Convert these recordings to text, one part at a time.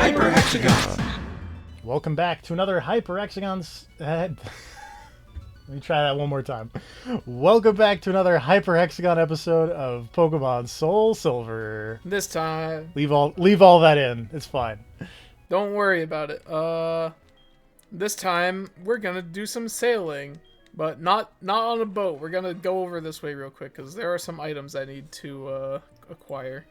Hyper Hexagons! Welcome back to another Hyper Hexagons. Let me try that one more time. Welcome back to another Hyper Hexagon episode of Pokemon Soul Silver. This time. Leave all that in. It's fine. Don't worry about it. This time we're gonna do some sailing, but not on a boat. We're gonna go over this way real quick because there are some items I need to acquire.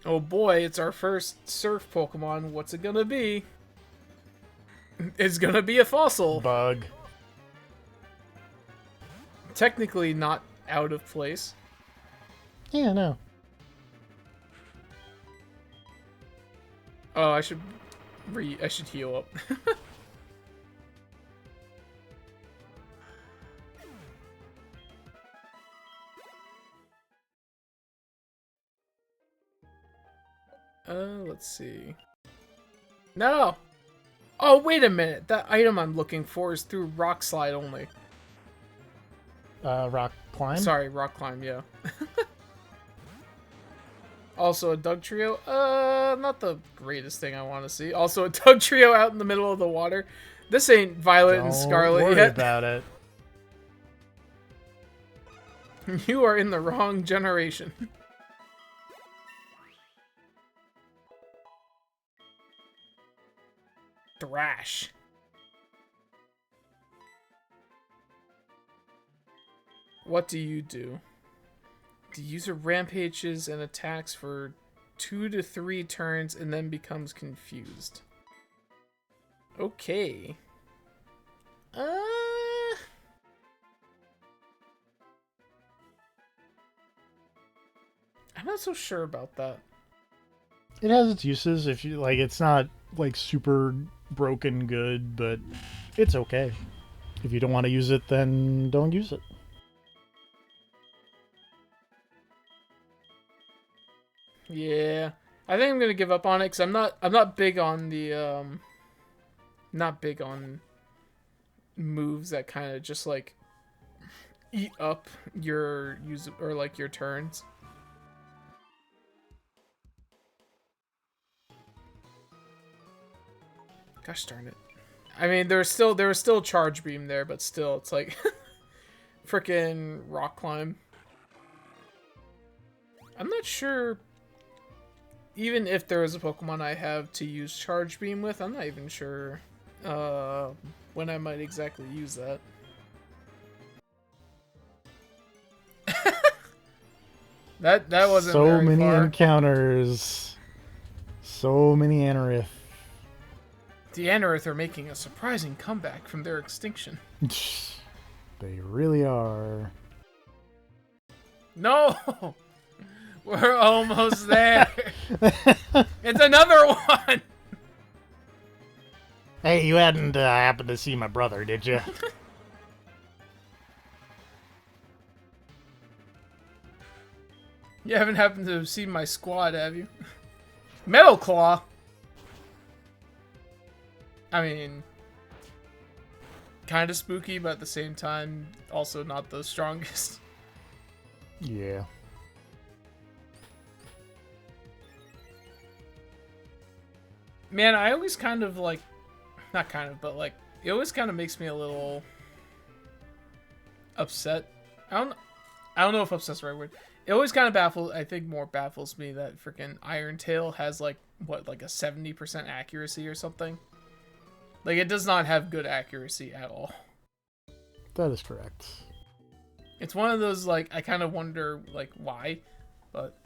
Oh boy, it's our first surf Pokemon. What's it gonna be? It's gonna be a fossil. Bug. Technically not out of place. Yeah, no. Oh, I should heal up. Let's see. No! Oh, wait a minute. That item I'm looking for is through Rock Slide only. Rock Climb? Sorry, Rock Climb, yeah. Also a Doug Trio. Not the greatest thing I want to see. Also a Doug Trio out in the middle of the water. This ain't Violet and Scarlet Don't worry yet. about it. You are in the wrong generation. Thrash. What do you do? The user rampages and attacks for 2 to 3 turns and then becomes confused. Okay. I'm not so sure about that. It has its uses. If you like, it's not like super broken good, but it's okay. If you don't want to use it, then don't use it. Yeah, I think I'm gonna give up on it because I'm not big on the not big on moves that kind of just like eat up your use or like your turns. Gosh darn it! I mean, there was still Charge Beam there, but still, it's like frickin' Rock Climb. I'm not sure. Even if there is a Pokemon I have to use Charge Beam with, I'm not even sure when I might exactly use that. that wasn't so very many far. encounters. So many Anorith. The Anorith are making a surprising comeback from their extinction. They really are. No! We're almost there. It's another one. Hey, you hadn't happened to see my brother, did you? You haven't happened to see my squad, have you? Metal Claw. I mean, kind of spooky, but at the same time, also not the strongest. Yeah. Man, I always kind of like, not kind of, but like, it always kind of makes me a little upset. I don't know if upset's the right word. It always kind of baffles me that freaking Iron Tail has like, what, like a 70% accuracy or something? Like, it does not have good accuracy at all. That is correct. It's one of those, like, I kind of wonder, like, why, but...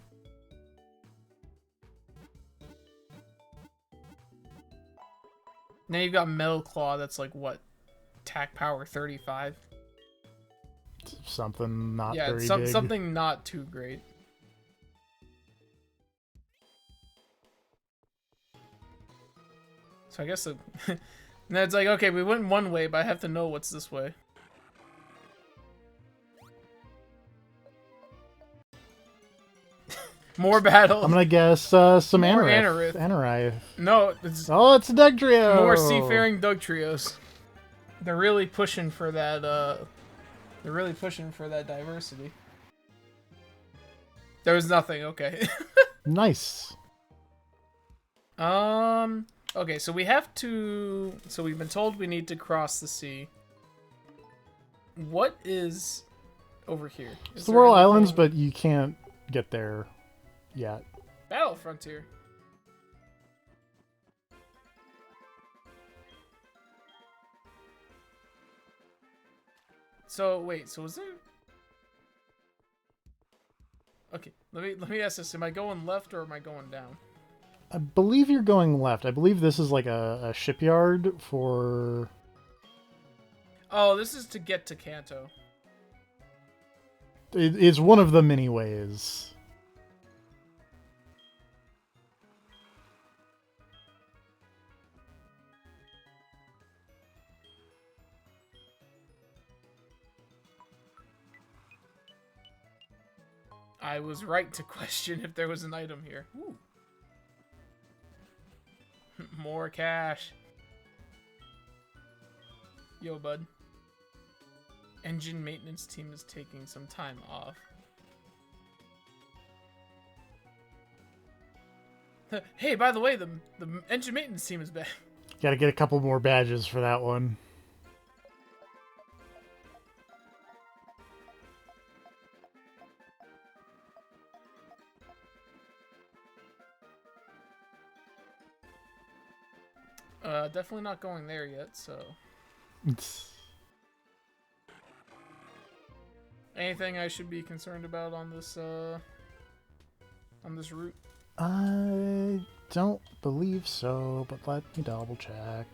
Now you've got Metal Claw that's like, what, attack power 35? Something not yeah, very big. something not too great. So I guess and then it's like, okay, we went one way, but I have to know what's this way. More battle. I'm gonna guess some More Anorith. Anorith. No, it's Oh, it's a Doug Trio. more seafaring Doug Trios. They're really pushing for that. They're really pushing for that diversity. There was nothing. Okay. Nice. Okay, so we have to. So we've been told we need to cross the sea. What is over here? It's Is the there Royal anything- Islands, but you can't get there yet. Battle Frontier. So wait, so is there? Okay, let me ask this: am I going left or am I going down? I believe you're going left. I believe this is like a shipyard for... Oh, this is to get to Kanto. It's one of the many ways. I was right to question if there was an item here. Ooh. More cash. Yo, bud. Engine maintenance team is taking some time off. Hey, by the way, the engine maintenance team is back. Gotta get a couple more badges for that one. Definitely not going there yet, so... Anything I should be concerned about on this route? I don't believe so, but let me double check.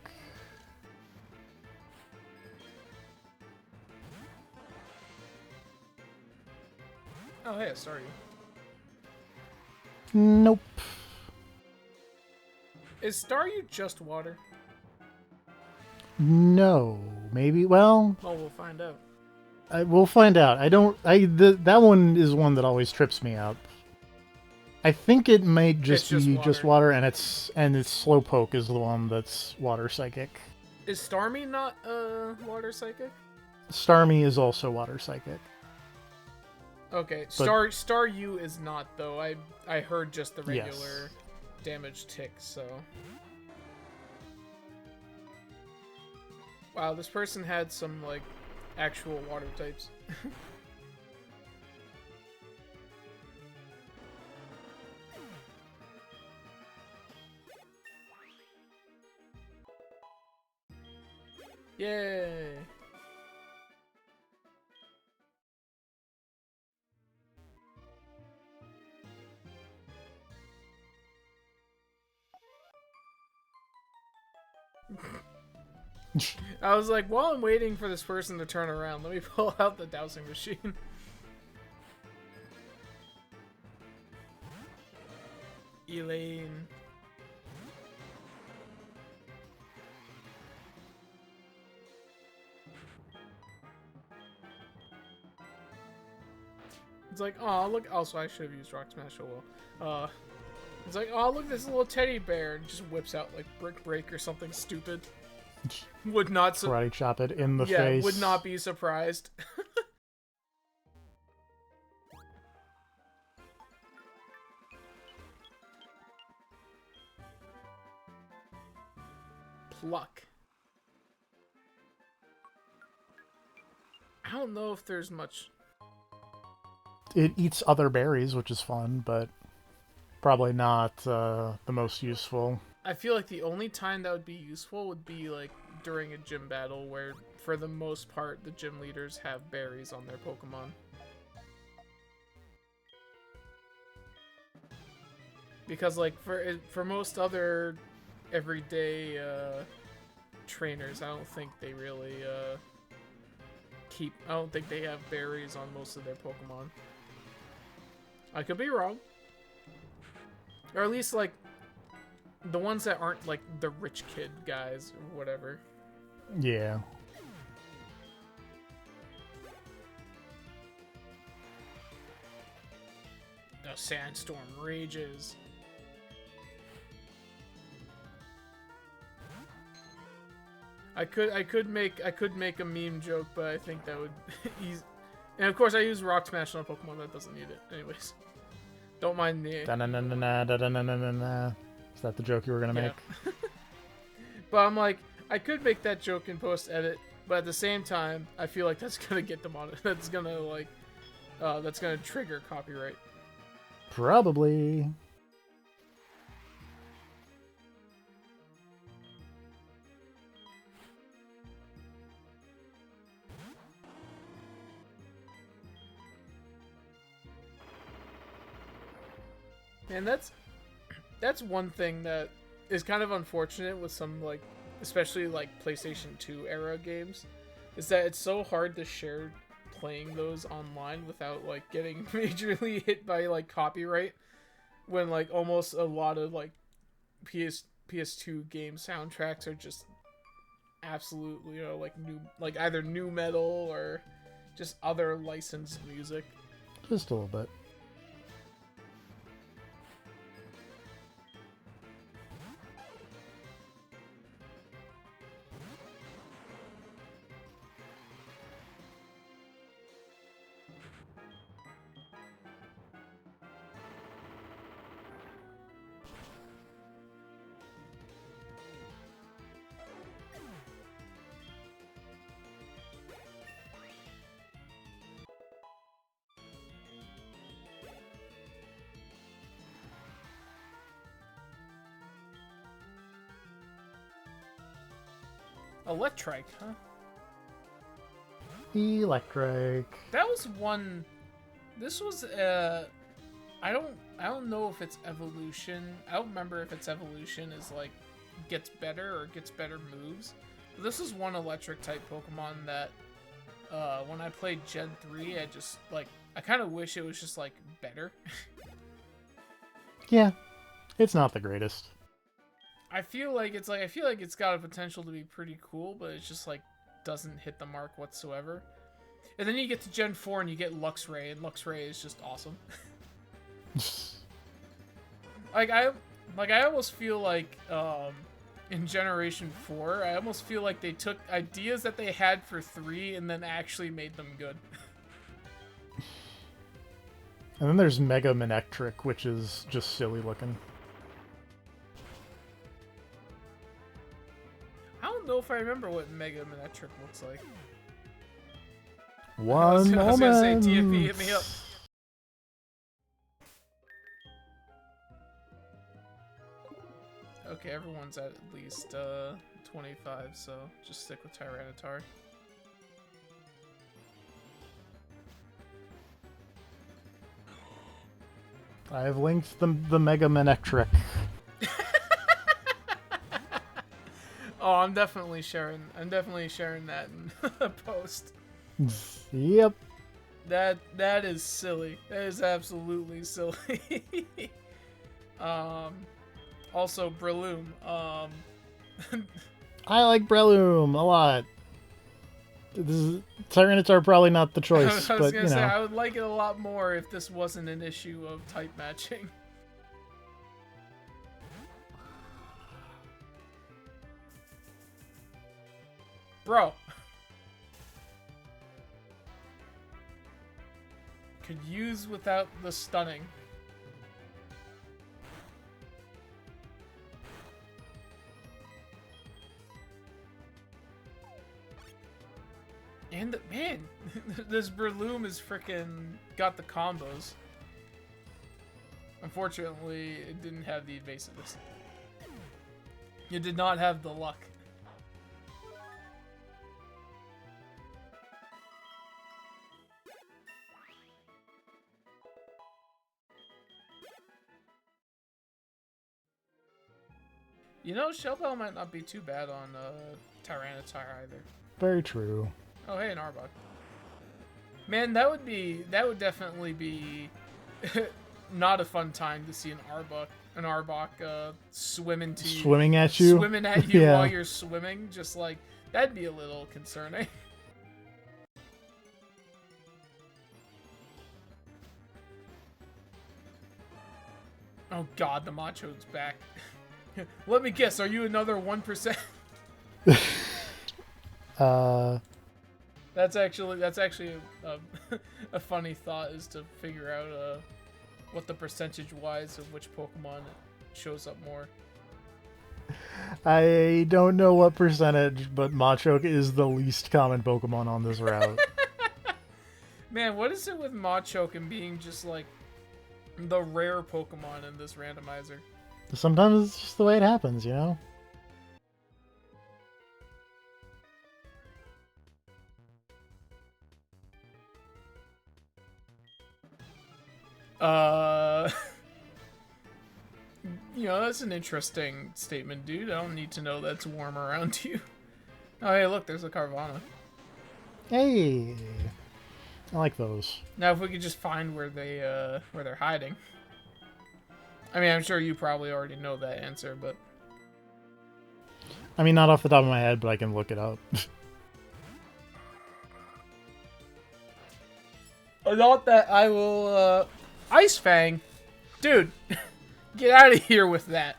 Oh, hey, sorry. Nope. Is Staryu just water? No. Maybe. Well, Well, we'll find out. we'll find out. I don't. That one is one that always trips me up. I think it might just It's be just just water, and its Slowpoke is the one that's water psychic. Is Starmie not water psychic? Starmie is also water psychic. Okay, But- Staryu is not though. I heard just the Yes. regular damage tick. So. Wow, this person had some like actual water types. Yay! I was like, while I'm waiting for this person to turn around, let me pull out the dowsing machine. Elaine. It's like, oh, look. Also, I should have used Rock Smash. Oh well. It's like, oh, look, this little teddy bear, and just whips out like Brick Break or something stupid. Would not. Karate chop it in the yeah, face. would not be surprised. Pluck. I don't know if there's much. It eats other berries, which is fun, but probably not the most useful. I feel like the only time that would be useful would be like during a gym battle where, for the most part, the gym leaders have berries on their Pokemon. Because like for most other everyday trainers, I don't think they really I don't think they have berries on most of their Pokemon. I could be wrong. Or at least like the ones that aren't like the rich kid guys or whatever. Yeah. The sandstorm rages. I could make a meme joke, but I think that would ease. And of course, I use Rock Smash on a Pokemon that doesn't need it, anyways. Don't mind the... Da-na-na-na-na, da-da-na-na-na-na. Is that the joke you were gonna make? But I'm like, I could make that joke in post-edit, but at the same time, I feel like that's gonna get them on it. That's gonna, like, that's gonna trigger copyright. Probably. And that's one thing that is kind of unfortunate with some, like, especially like PlayStation 2 era games, is that it's so hard to share playing those online without like getting majorly hit by like copyright, when like almost a lot of like PS2 game soundtracks are just absolutely, you know, like either new metal or just other licensed music. Just a little bit. Electric, huh? Electric. That was one. This was I don't know if it's evolution. I don't remember if its evolution is like gets better or gets better moves. But this is one electric type Pokemon that when I played Gen 3, I just like I kind of wish it was just like better. Yeah, it's not the greatest. I feel like it's got a potential to be pretty cool, but it's just like doesn't hit the mark whatsoever. And then you get to Gen 4 and you get Luxray, and Luxray is just awesome. I almost feel like in Generation 4, I almost feel like they took ideas that they had for 3 and then actually made them good. And then there's Mega Manectric, which is just silly looking. I don't know if I remember what Mega Manectric looks like. One moment. I was gonna say, TFP, hit me up. Okay, everyone's at least 25, so just stick with Tyranitar. I have linked the Mega Manectric. Oh, I'm definitely sharing that in a post. Yep. That is silly. That is absolutely silly. Also Breloom. I like Breloom a lot. Tyranitar probably not the choice, I was but gonna you say know. I would like it a lot more if this wasn't an issue of type matching. Bro. Could use without the stunning. And man, this Breloom is freaking got the combos. Unfortunately, it didn't have the evasiveness. It did not have the luck. You know, Shell Bell might not be too bad on Tyranitar either. Very true. Oh, hey, an Arbok. Man, that would definitely be not a fun time to see an Arbok swimming at you Yeah. while you're swimming. Just like that'd be a little concerning. Oh God, the Macho's back. Let me guess, are you another 1%? That's actually a funny thought, is to figure out what the percentage wise of which Pokemon shows up more. I don't know what percentage, but Machoke is the least common Pokemon on this route. Man, what is it with Machoke and being just like the rare Pokemon in this randomizer? Sometimes it's just the way it happens, you know? You know, that's an interesting statement, dude. I don't need to know that's warm around you. Oh, hey, look, there's a Carvana. Hey! I like those. Now, if we could just find where they're hiding. I mean, I'm sure you probably already know that answer, but... I mean, not off the top of my head, but I can look it up. Not that I will, Ice Fang! Dude! Get out of here with that!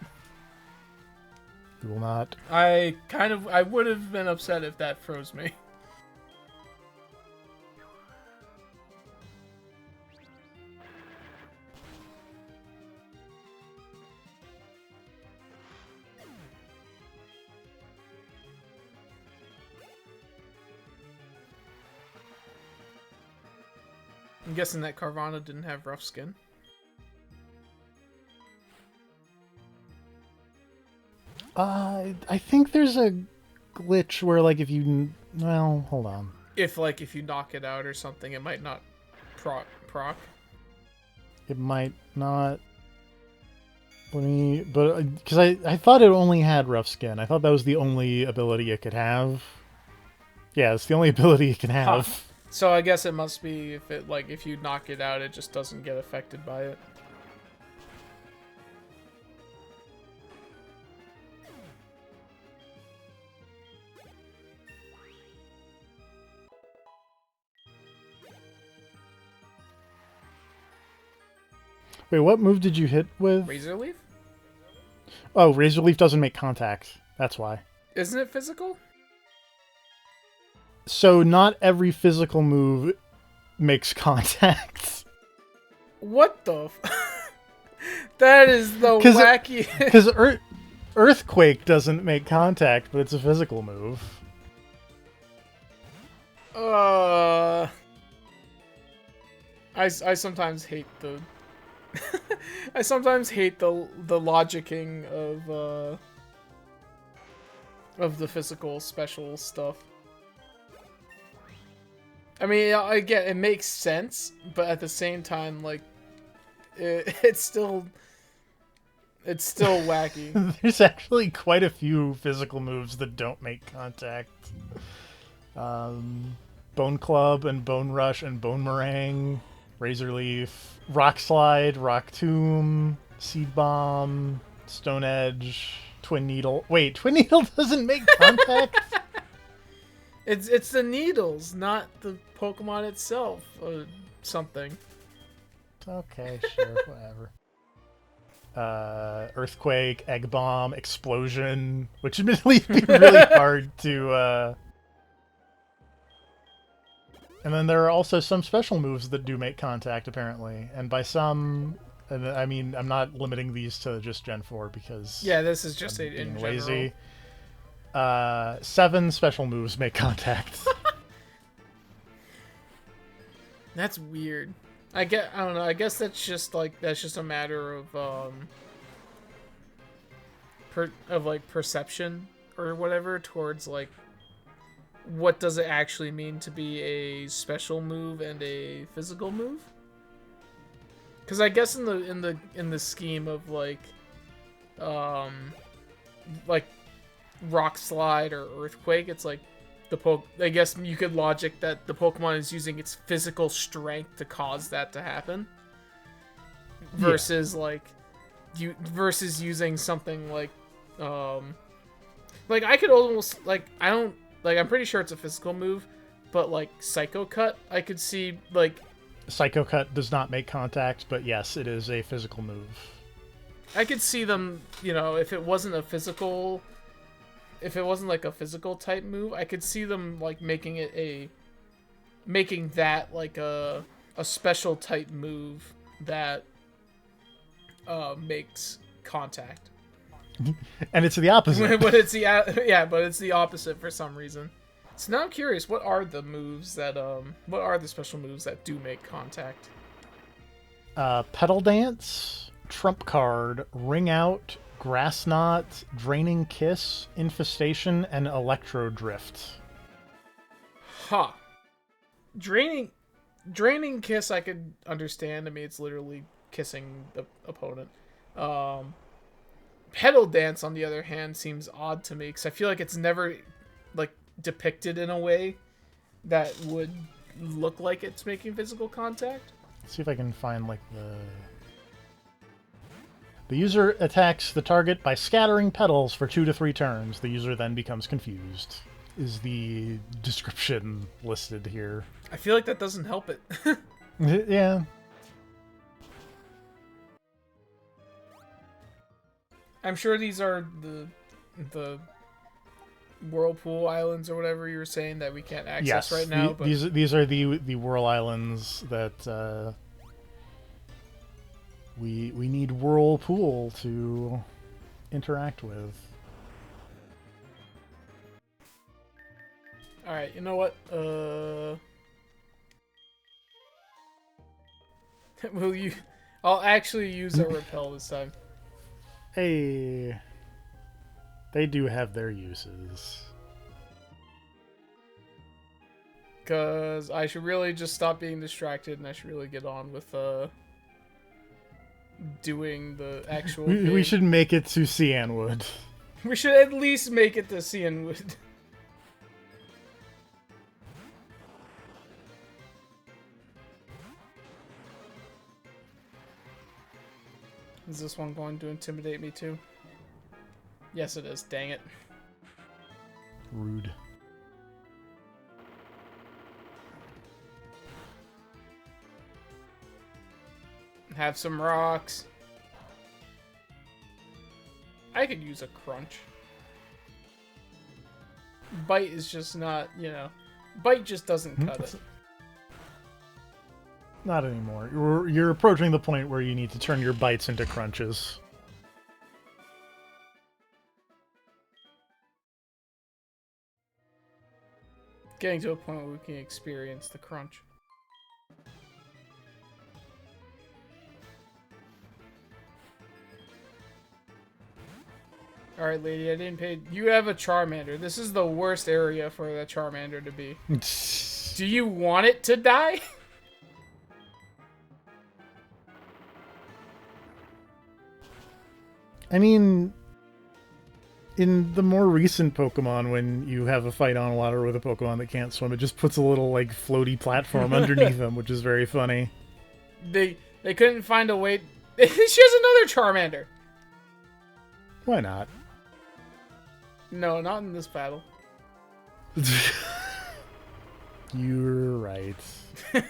You will not. I would have been upset if that froze me. I'm guessing that Carvana didn't have rough skin. I think there's a glitch where, like, if you... Well, hold on. If you knock it out or something, it might not proc. It might not... Because I thought it only had rough skin. I thought that was the only ability it could have. Yeah, it's the only ability it can have. Huh. So I guess it must be if you knock it out, it just doesn't get affected by it. Wait, what move did you hit with? Razor Leaf? Oh, Razor Leaf doesn't make contact. That's why. Isn't it physical? So not every physical move makes contact. What the That is the wacky... Because Earthquake doesn't make contact, but it's a physical move. I sometimes hate the... I sometimes hate the logicking of the physical special stuff. I mean, I get it makes sense, but at the same time, like, it's still wacky. There's actually quite a few physical moves that don't make contact. Bone Club and Bone Rush and Bone Meringue, Razor Leaf, Rock Slide, Rock Tomb, Seed Bomb, Stone Edge, Twin Needle. Wait, Twin Needle doesn't make contact? It's the needles, not the Pokemon itself, or something. Okay, sure, whatever. Earthquake, Egg Bomb, Explosion, which admittedly would be really hard to... And then there are also some special moves that do make contact, apparently. And by some... I mean, I'm not limiting these to just Gen 4 because... Yeah, this is just in lazy. 7 special moves make contact. That's weird. I don't know. I guess that's just a matter of perception or whatever towards like what does it actually mean to be a special move and a physical move? Because I guess in the scheme of like Rock Slide or Earthquake, it's like I guess you could logic that the Pokemon is using its physical strength to cause that to happen. Versus versus using something like I could almost I'm pretty sure it's a physical move, but like Psycho Cut, I could see like Psycho Cut does not make contact, but yes, it is a physical move. I could see them, if it wasn't like a physical type move, I could see them like making that like a special type move that makes contact. And it's the opposite. But it's the opposite for some reason. So now I'm curious, what are the special moves that do make contact? Pedal Dance, Trump Card, Ring Out, Grass Knot, Draining Kiss, Infestation, and Electro Drift. Huh. Draining Kiss I could understand. I mean, it's literally kissing the opponent. Pedal Dance, on the other hand, seems odd to me because I feel like it's never like depicted in a way that would look like it's making physical contact. Let's see if I can find like the user attacks the target by scattering petals for 2 to 3 turns. The user then becomes confused. Is the description listed here? I feel like that doesn't help it. Yeah. I'm sure these are the Whirlpool Islands or whatever you were saying that we can't access right now. But these are the Whirl Islands that we need Whirlpool to interact with. All right, you know what? I'll actually use a repel this time. Hey, they do have their uses. Because I should really just stop being distracted and I should really get on with doing the actual We should make it to Cianwood. We should at least make it to Cianwood. Is this one going to intimidate me too? Yes, it is. Dang it. Rude. Have some rocks. I could use a crunch. Bite is just not, Bite just doesn't cut it. Not anymore. You're approaching the point where you need to turn your bites into crunches. Getting to a point where we can experience the crunch. Alright, lady, I didn't pay... You have a Charmander. This is the worst area for the Charmander to be. Do you want it to die? I mean, in the more recent Pokemon, when you have a fight on water with a Pokemon that can't swim, it just puts a little, like, floaty platform underneath them, which is very funny. They couldn't find a way... She has another Charmander! Why not? No, not in this battle. You're right. I'm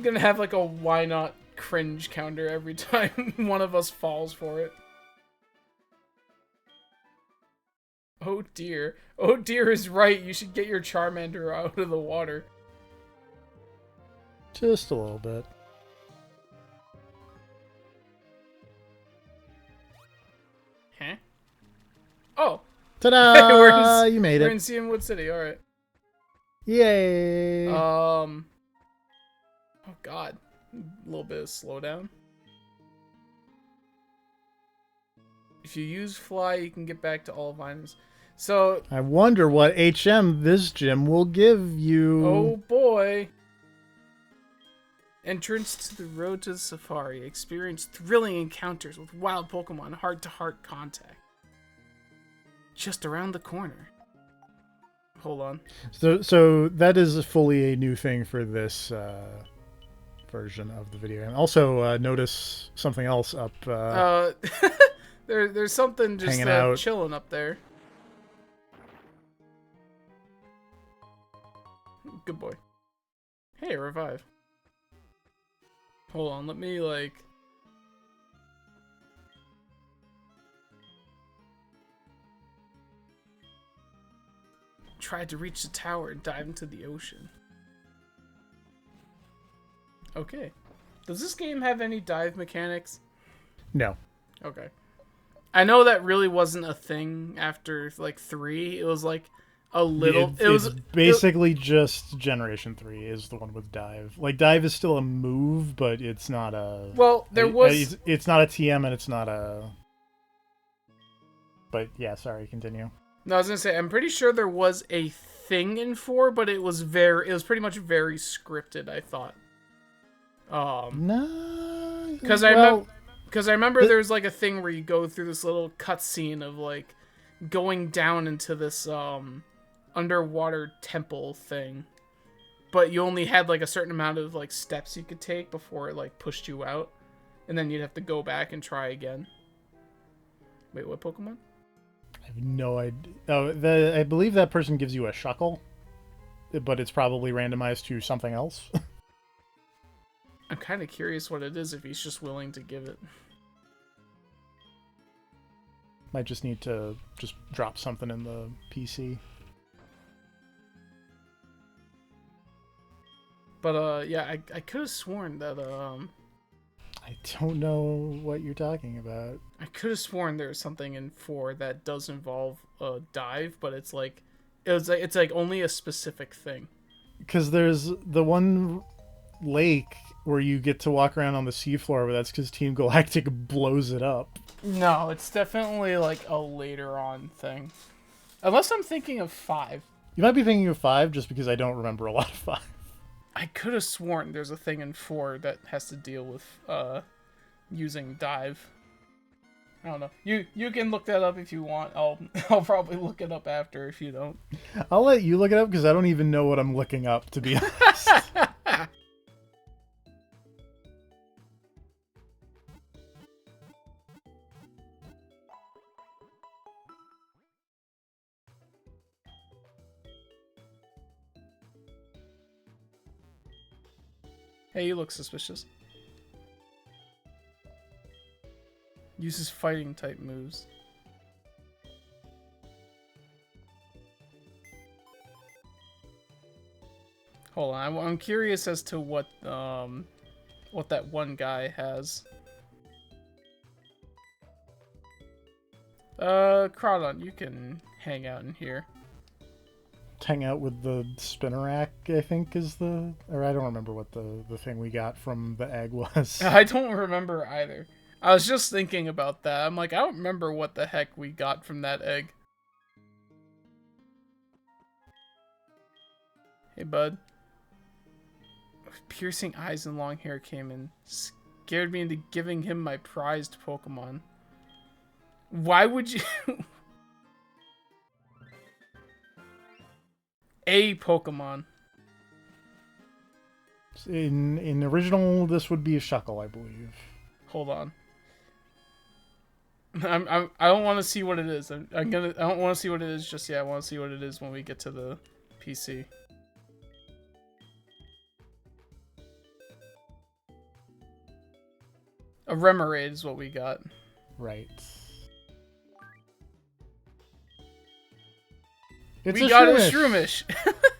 gonna have, like, a why not cringe counter every time one of us falls for it. Oh dear. Oh dear is right. You should get your Charmander out of the water. Just a little bit. Huh? Oh. Ta-da! You made it. We're in Cianwood City. All right. Yay! Oh god. A little bit of slowdown. If you use fly, you can get back to all vines. So I wonder what HM this gym will give you. Oh boy. Entrance to the road to the safari. Experience thrilling encounters with wild Pokemon, heart-to-heart contact. Just around the corner. Hold on. So that is fully a new thing for this version of the video game. Also, notice something else up. There's something just hanging out. Chilling up there. Good boy. Hey, revive. Hold on, let me like... Tried to reach the tower and dive into the ocean. Okay. Does this game have any dive mechanics? No. Okay. I know that really wasn't a thing after like 3. It was like a little. It's basically just Generation 3 is the one with dive. Like dive is still a move, but it's not a. Well, there was. It's not a TM and it's not a. But yeah, sorry. Continue. No, I was gonna say I'm pretty sure there was a thing in 4, but it was pretty much very scripted. I thought. No. Because I remember there's like a thing where you go through this little cutscene of like going down into this underwater temple thing, but you only had like a certain amount of like steps you could take before it like pushed you out, and then you'd have to go back and try again. Wait, what Pokemon? I have no idea. Oh, I believe that person gives you a Shuckle, but it's probably randomized to something else. I'm kind of curious what it is if he's just willing to give it. Might just need to just drop something in the PC. But yeah, I could have sworn that I don't know what you're talking about. I could have sworn there was something in 4 that does involve a dive, but it's like it's like only a specific thing. Because there's the one lake where you get to walk around on the seafloor, but that's because Team Galactic blows it up. No, it's definitely like a later on thing. Unless I'm thinking of 5. You might be thinking of 5 just because I don't remember a lot of 5. I could have sworn there's a thing in 4 that has to deal with using dive. I don't know. You can look that up if you want. I'll probably look it up after if you don't. I'll let you look it up because I don't even know what I'm looking up, to be honest. Hey, you look suspicious. Uses fighting type moves. Hold on, I'm curious as to what that one guy has. Crawdon, you can hang out in here. Hang out with the Spinnerack, I think, is the... Or I don't remember what the thing we got from the egg was. I don't remember either. I was just thinking about that. I'm like, I don't remember what the heck we got from that egg. Hey, bud. Piercing eyes and long hair came in. Scared me into giving him my prized Pokemon. Why would you... A Pokemon. In original, this would be a Shuckle, I believe. Hold on. I don't want to see what it is. I don't want to see what it is just yet. I want to see what it is when we get to the PC. A Remoraid is what we got. Right. We got a Shroomish.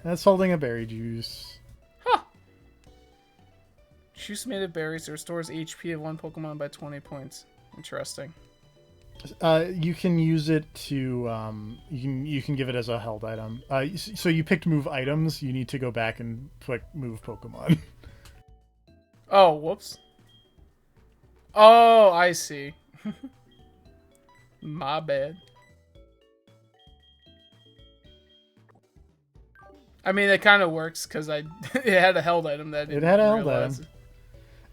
That's holding a berry juice. Huh. Juice made of berries restores HP of one Pokemon by 20 points. Interesting. You can use it to you can give it as a held item. So you picked move items. You need to go back and click move Pokemon. Oh, whoops. Oh, I see. My bad. I mean, it kind of works because it had a held item that it had a held item.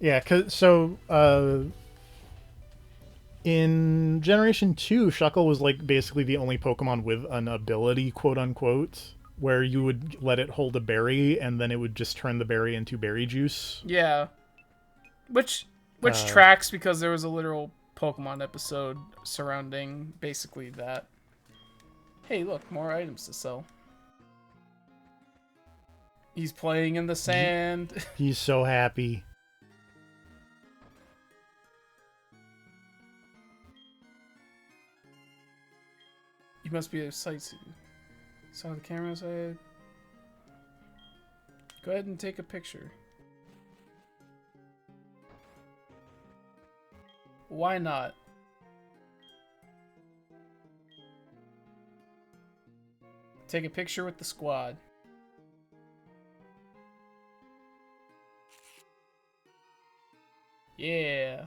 Yeah, in Generation 2, Shuckle was like basically the only Pokemon with an ability, quote unquote, where you would let it hold a berry and then it would just turn the berry into berry juice. Yeah. Which tracks because there was a literal Pokemon episode surrounding basically that. Hey, look, more items to sell. He's playing in the sand. He's so happy. You must be a sightseer. Saw the camera side. Go ahead and take a picture. Why not? Take a picture with the squad. Yeah.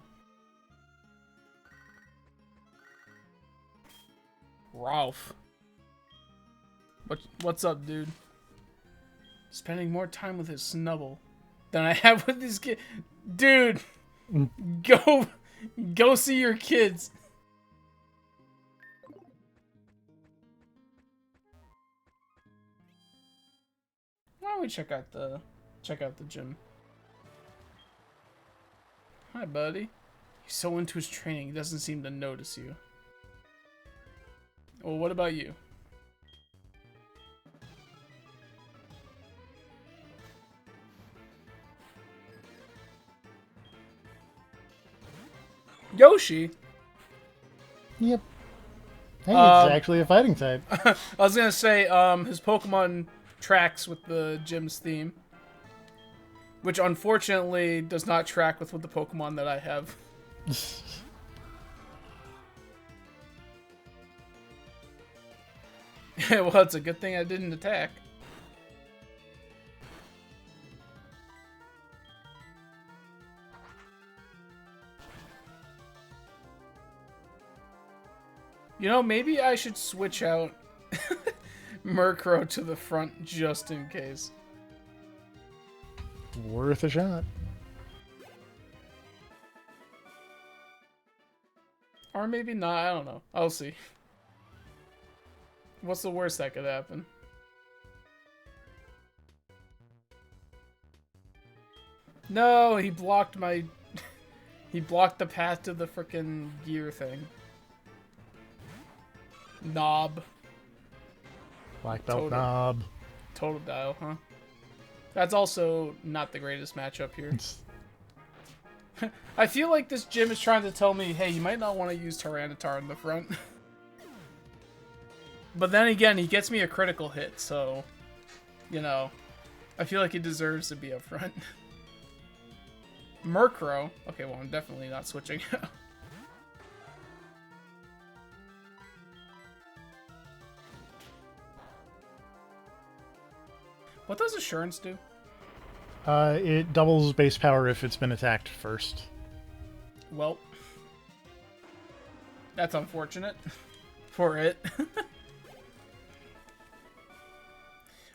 Ralph. What's up, dude? Spending more time with his snubble than I have with his kid. Dude, go see your kids. Why don't we check out the gym? Hi, buddy. He's so into his training, he doesn't seem to notice you. Well, what about you? Yoshi? Yep. Hey, it's actually a fighting type. I was gonna say, his Pokemon tracks with the gym's theme. Which, unfortunately, does not track with the Pokemon that I have. Well, it's a good thing I didn't attack. You know, maybe I should switch out Murkrow to the front just in case. Worth a shot. Or maybe not, I don't know. I'll see. What's the worst that could happen? No, he blocked my... he blocked the path to the frickin' gear thing. Knob. Black belt knob. Total dial, huh? That's also not the greatest matchup here. I feel like this gym is trying to tell me, hey, you might not want to use Tyranitar in the front. But then again, he gets me a critical hit, so, you know, I feel like he deserves to be up front. Murkrow. Okay, well, I'm definitely not switching. What does Assurance do? It doubles base power if it's been attacked first. Well, that's unfortunate for it.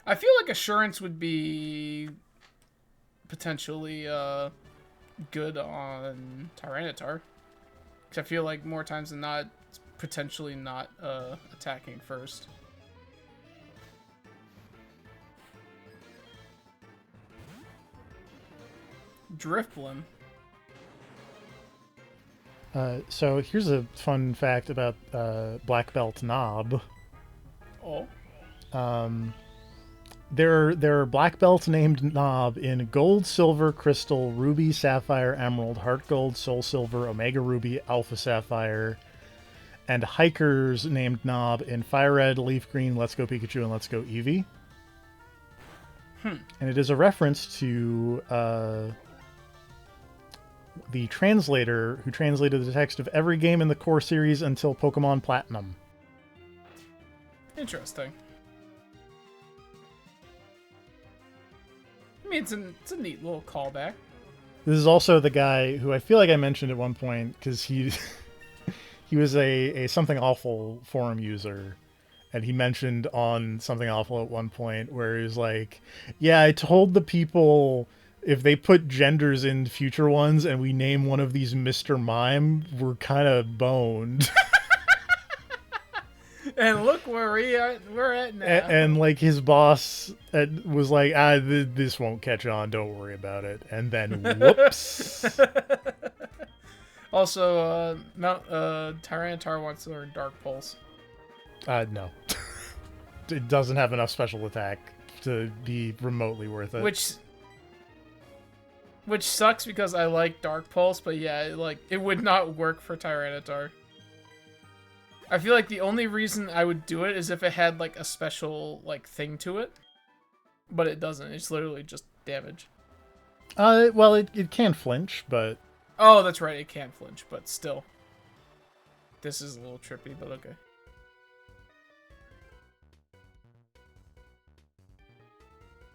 I feel like Assurance would be potentially good on Tyranitar. Because I feel like more times than not, it's potentially not attacking first. Drifblim. So here's a fun fact about Black Belt Knob. Oh. There are black belts named Knob in Gold, Silver, Crystal, Ruby, Sapphire, Emerald, Heart Gold, Soul Silver, Omega Ruby, Alpha Sapphire, and hikers named Knob in Fire Red, Leaf Green, Let's Go Pikachu, and Let's Go Eevee. And it is a reference to the translator who translated the text of every game in the core series until Pokemon Platinum. Interesting. I mean, it's a neat little callback. This is also the guy who I feel like I mentioned at one point, because he was a Something Awful forum user, and he mentioned on Something Awful at one point where he was like, yeah, I told the people if they put genders in future ones and we name one of these Mr. Mime, we're kind of boned. And look where we're at now. And like his boss was like, this won't catch on, don't worry about it. And then whoops. Also, Tyranitar wants to learn Dark Pulse. No. It doesn't have enough special attack to be remotely worth it. Which sucks because I like Dark Pulse, but yeah, it would not work for Tyranitar. I feel like the only reason I would do it is if it had like a special like thing to it, but it doesn't. It's literally just damage. Well, it can flinch, but Oh, that's right. It can't flinch, but still. This is a little trippy, but okay.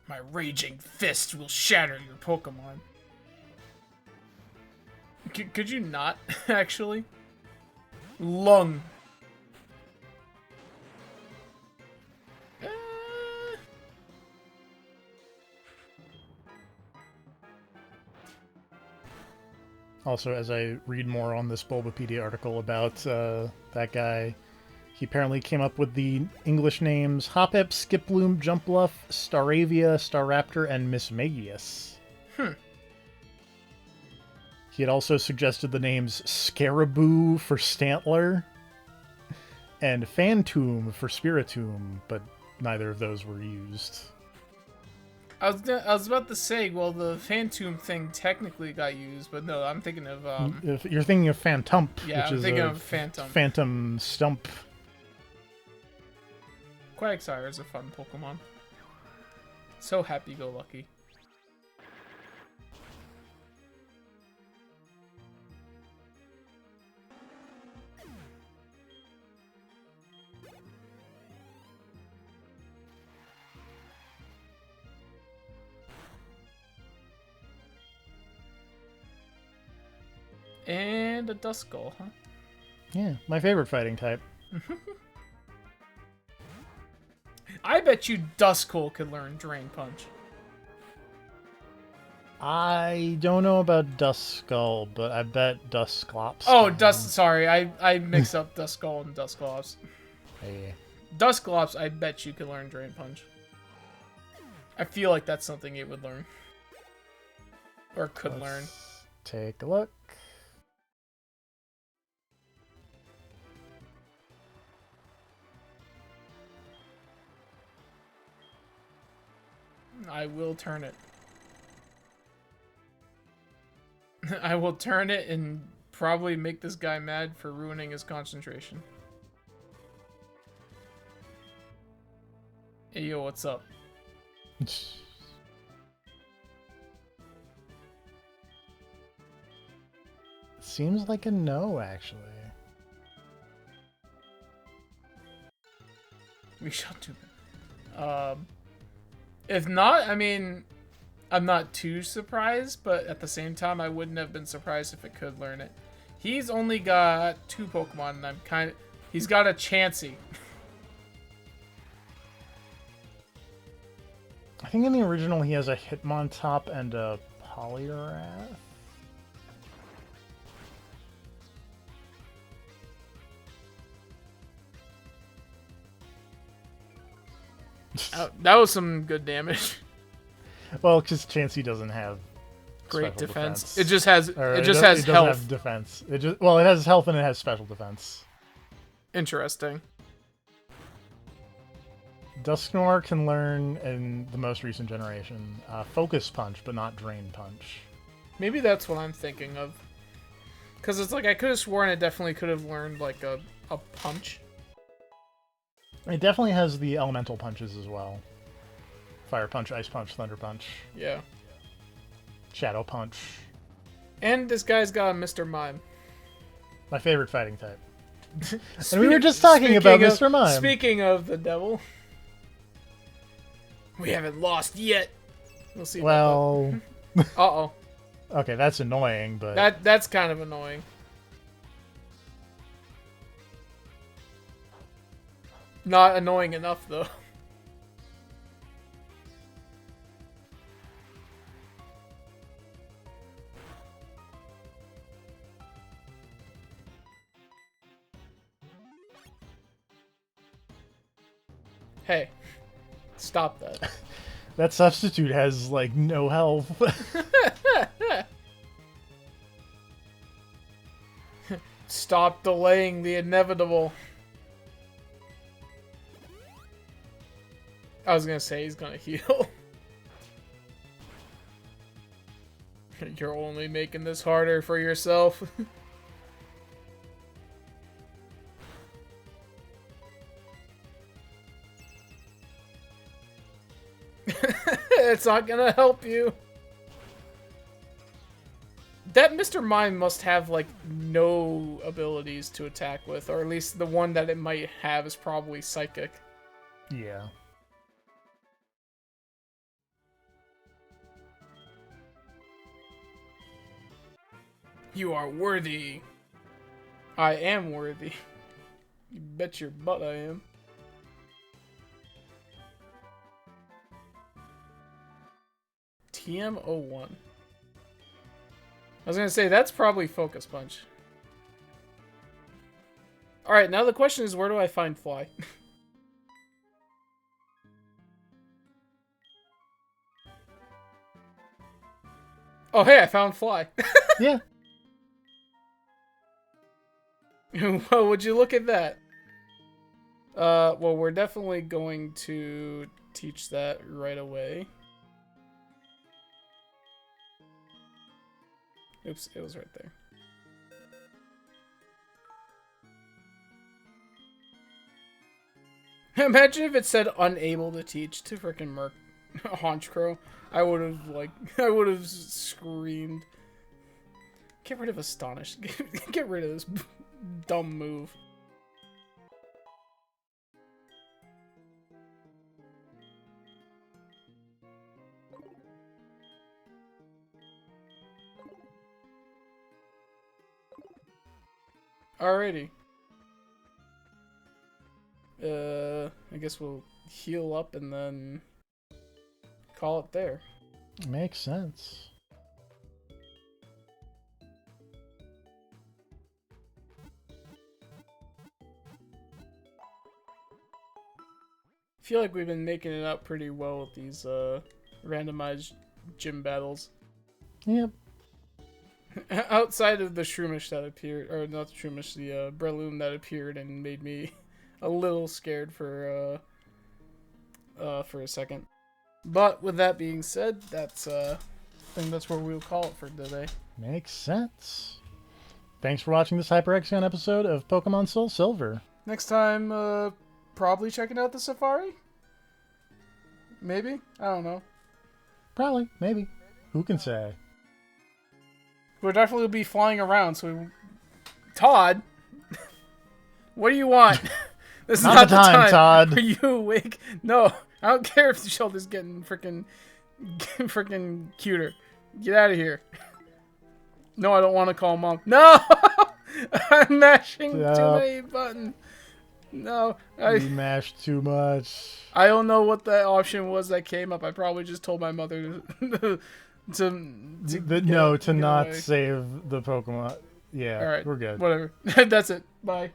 My raging fist will shatter your Pokemon. Could you not, actually? Lung. Also, as I read more on this Bulbapedia article about that guy, he apparently came up with the English names Hoppip, Skiploom, Jumpluff, Staravia, Staraptor, and Mismagius. He had also suggested the names Scaraboo for Stantler and Phantom for Spiritomb, but neither of those were used. I was about to say, well, the Phantom thing technically got used, but no, I'm thinking of If you're thinking of Phantump, yeah, which I'm is thinking a of Phantom. Phantom Stump. Quagsire is a fun Pokemon. So happy-go-lucky. And a Duskull, huh? Yeah, my favorite fighting type. I bet you Duskull could learn Drain Punch. I don't know about Duskull, but I bet Dusclops. Oh, sorry, I mix up Duskull and Dusclops. Hey. Dusclops, I bet you could learn Drain Punch. I feel like that's something it would learn. Or could learn. Take a look. I will turn it. I will turn it and probably make this guy mad for ruining his concentration. Hey, yo, what's up? Seems like a no, actually. We shall do that. If not, I mean, I'm not too surprised, but at the same time, I wouldn't have been surprised if it could learn it. He's only got 2 Pokemon, and he's got a Chansey. I think in the original he has a Hitmontop and a Poliwrath. That was some good damage. Well, because Chansey doesn't have Great special defense. It just has Or has health. doesn't have defense. It has health and it has special defense. Interesting. Dusknoir can learn in the most recent generation Focus Punch, but not Drain Punch. Maybe that's what I'm thinking of. Because it's like I could have sworn it definitely could have learned like a punch. It definitely has the elemental punches as well. Fire Punch, Ice Punch, Thunder Punch. Yeah. Shadow Punch. And this guy's got a Mr. Mime. My favorite fighting type. And we were just talking about Mr. Mime. Speaking of the devil. We haven't lost yet. We'll see. Well... Uh-oh. Okay, that's annoying, but... That's kind of annoying. Not annoying enough, though. Hey, stop that. That substitute has, like, no health. Stop delaying the inevitable. I was gonna say he's gonna heal. You're only making this harder for yourself. It's not gonna help you. That Mr. Mime must have, like, no abilities to attack with, or at least the one that it might have is probably Psychic. Yeah. You are worthy. I am worthy. You bet your butt I am. TM01. I was gonna say, that's probably Focus Punch. Alright, now the question is, where do I find Fly? Oh, hey, I found Fly. Yeah. Well, would you look at that? Well, we're definitely going to teach that right away. Oops, it was right there. Imagine if it said unable to teach to frickin' Merc Honchcrow. I would have screamed. Get rid of Astonish. Get rid of this dumb move. Alrighty. I guess we'll heal up and then call it there. Makes sense. I feel like we've been making it out pretty well with these randomized gym battles. Yep. Outside of the Shroomish that appeared, or not the Shroomish, the Breloom that appeared and made me a little scared for a second. But with that being said, that's I think that's where we'll call it for today. Makes sense. Thanks for watching this Hyper Hexagon episode of Pokemon Soul Silver. Next time, probably checking out the Safari? Maybe? I don't know. Probably. Maybe. Who can say? We'll definitely be flying around, so we... Todd? What do you want? This is not the time, Todd. Are you awake? No, I don't care if the shoulder's getting freaking cuter. Get out of here. No, I don't want to call Mom. No! I'm mashing too many buttons. No, You mashed too much. I don't know what that option was that came up. I probably just told my mother to not away. save the Pokemon. Yeah, All right, we're good. Whatever. That's it. Bye.